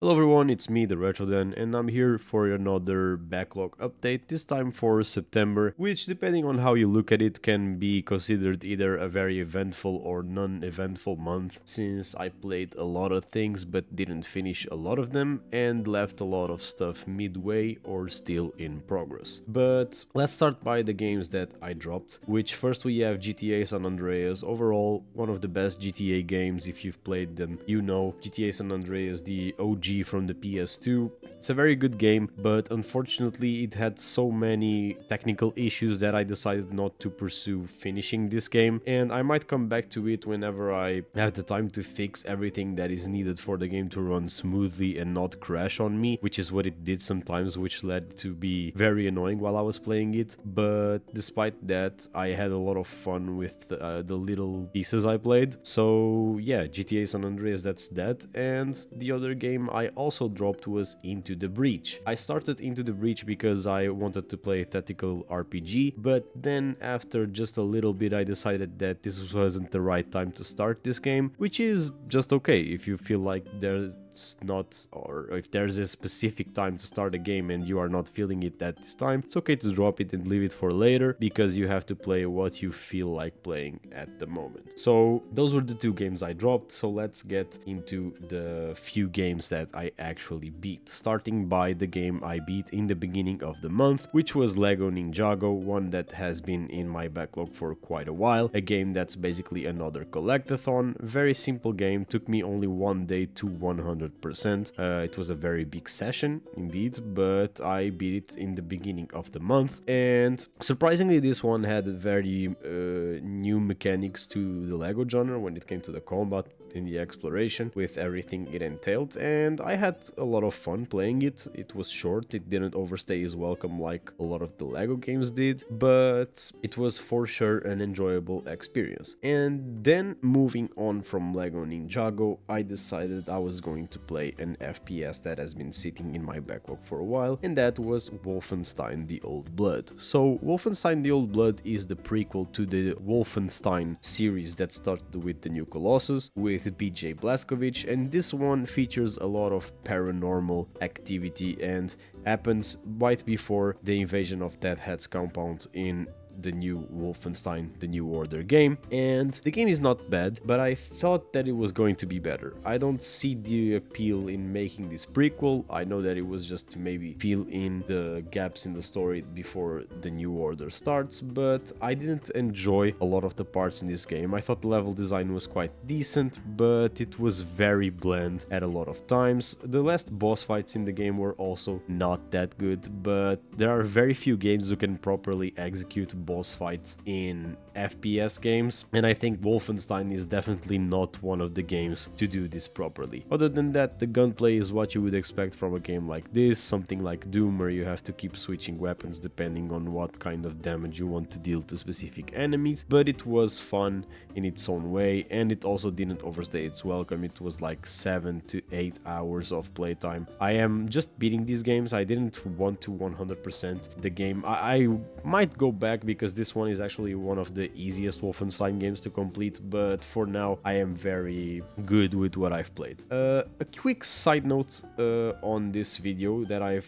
Hello everyone, it's me, the Retroden, and I'm here for another backlog update, this time for September, which depending on how you look at it can be considered either a very eventful or non-eventful month, since I played a lot of things but didn't finish a lot of them and left a lot of stuff midway or still in progress. But let's start by the games that I dropped, which first we have GTA San Andreas, overall one of the best GTA games. If you've played them, you know GTA San Andreas, the OG from the PS2. It's a very good game, but unfortunately it had so many technical issues that I decided not to pursue finishing this game, and I might come back to it whenever I have the time to fix everything that is needed for the game to run smoothly and not crash on me, which is what it did sometimes, which led to be very annoying while I was playing it. But despite that, I had a lot of fun with the little pieces I played. So yeah, GTA San Andreas, that's that. And the other game I also dropped was Into the Breach. I started Into the Breach because I wanted to play a tactical RPG, but then after just a little bit I decided that this wasn't the right time to start this game, which is just okay if you feel like there's not, or if there's a specific time to start a game and you are not feeling it at this time, it's okay to drop it and leave it for later, because you have to play what you feel like playing at the moment. So those were the two games I dropped, so let's get into the few games that I actually beat, starting by the game I beat in the beginning of the month, which was Lego Ninjago, one that has been in my backlog for quite a while, a game that's basically another collectathon. Very simple game, took me only one day to 100%. It was a very big session indeed, but I beat it in the beginning of the month, and surprisingly this one had very new mechanics to the Lego genre when it came to the combat in the exploration, with everything it entailed, and I had a lot of fun playing it. It was short, it didn't overstay its welcome like a lot of the Lego games did, but it was for sure an enjoyable experience. And then moving on from Lego Ninjago, I decided I was going to play an FPS that has been sitting in my backlog for a while, and that was Wolfenstein: The Old Blood. So Wolfenstein: The Old Blood is the prequel to the Wolfenstein series that started with the New Colossus, with BJ Blazkowicz, and this one features a lot of paranormal activity and happens right before the invasion of Deadhead's compound in the new Wolfenstein, the New Order game. And the game is not bad, but I thought that it was going to be better. I don't see the appeal in making this prequel. I know that it was just to maybe fill in the gaps in the story before the New Order starts, but I didn't enjoy a lot of the parts in this game. I thought the level design was quite decent, but it was very bland at a lot of times. The last boss fights in the game were also not that good, but there are very few games who can properly execute boss fights in FPS games, and I think Wolfenstein is definitely not one of the games to do this properly. Other than that, the gunplay is what you would expect from a game like this, something like Doom, where you have to keep switching weapons depending on what kind of damage you want to deal to specific enemies, but it was fun in its own way, and it also didn't overstay its welcome. It was like 7 to 8 hours of playtime. I am just beating these games. I didn't want to 100% the game. I might go back, because this one is actually one of the easiest Wolfenstein games to complete, but for now I am very good with what I've played. A quick side note on this video that I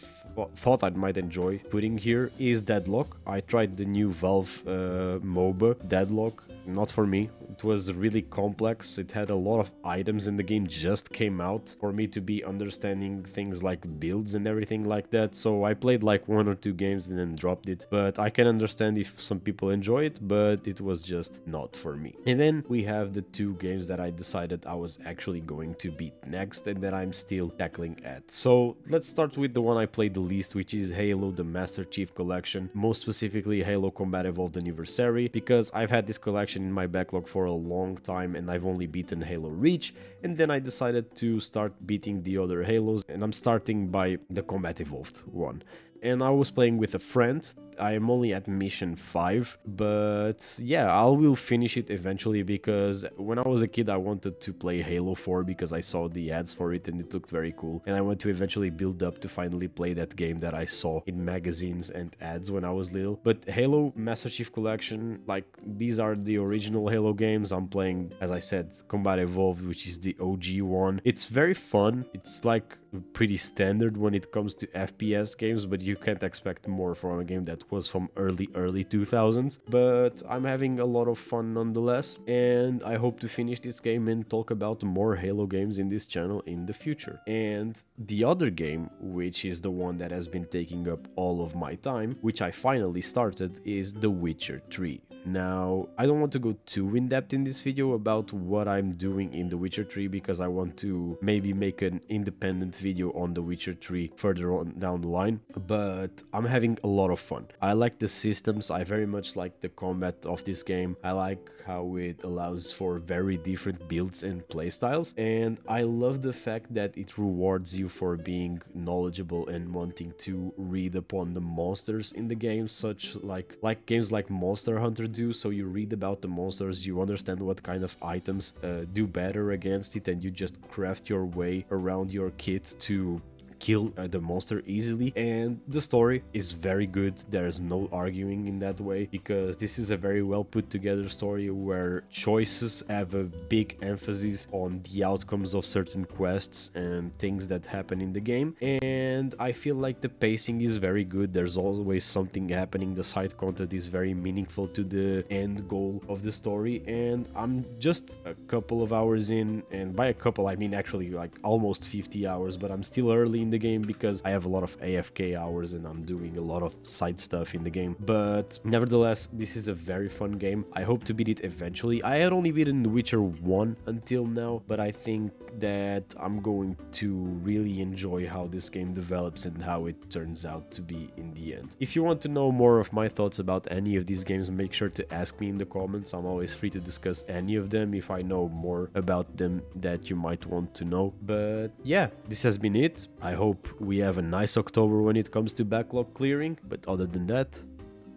thought I might enjoy putting here is Deadlock. I tried the new Valve MOBA, Deadlock. Not for me. It was really complex. It had a lot of items, and the game just came out for me to be understanding things like builds and everything like that. So I played like 1 or 2 games and then dropped it. But I can understand if some people enjoy it, but it was just not for me. And then we have the 2 games that I decided I was actually going to beat next and that I'm still tackling at. So let's start with the one I played the least, which is Halo the Master Chief Collection, most specifically Halo Combat Evolved Anniversary, because I've had this collection in my backlog for a long time and I've only beaten Halo Reach, and then I decided to start beating the other Halos, and I'm starting by the Combat Evolved one. And I was playing with a friend I am only at mission 5, but yeah, I will finish it eventually because when I was a kid I wanted to play Halo 4 because I saw the ads for it and it looked very cool, and I want to eventually build up to finally play that game that I saw in magazines and ads when I was little. But Halo Master Chief Collection, like, these are the original Halo games. I'm playing, as I said, Combat Evolved, which is the OG one. It's very fun. It's like pretty standard when it comes to FPS games, but you can't expect more from a game that was from early 2000s. But I'm having a lot of fun nonetheless, and I hope to finish this game and talk about more Halo games in this channel in the future. And the other game, which is the one that has been taking up all of my time, which I finally started, is The Witcher 3. Now, I don't want to go too in depth in this video about what I'm doing in The Witcher 3 because I want to maybe make an independent video on The Witcher 3 further on down the line, but I'm having a lot of fun. I like the systems, I very much like the combat of this game, I like how it allows for very different builds and playstyles, and I love the fact that it rewards you for being knowledgeable and wanting to read upon the monsters in the game, such like games like Monster Hunter do. So you read about the monsters, you understand what kind of items do better against it, and you just craft your way around your kit to kill the monster easily. And the story is very good, there's no arguing in that way, because this is a very well put together story where choices have a big emphasis on the outcomes of certain quests and things that happen in the game. And I feel like the pacing is very good, there's always something happening, the side content is very meaningful to the end goal of the story. And I'm just a couple of hours in, and by a couple I mean actually like almost 50 hours, but I'm still early in the game because I have a lot of AFK hours and I'm doing a lot of side stuff in the game. But nevertheless, this is a very fun game. I hope to beat it eventually. I had only beaten The Witcher 1 until now, but I think that I'm going to really enjoy how this game develops and how it turns out to be in the end. If you want to know more of my thoughts about any of these games, make sure to ask me in the comments. I'm always free to discuss any of them if I know more about them that you might want to know. But yeah, this has been it. I hope we have a nice October when it comes to backlog clearing, but other than that,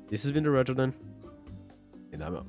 this has been the Retro Den, and I'm out.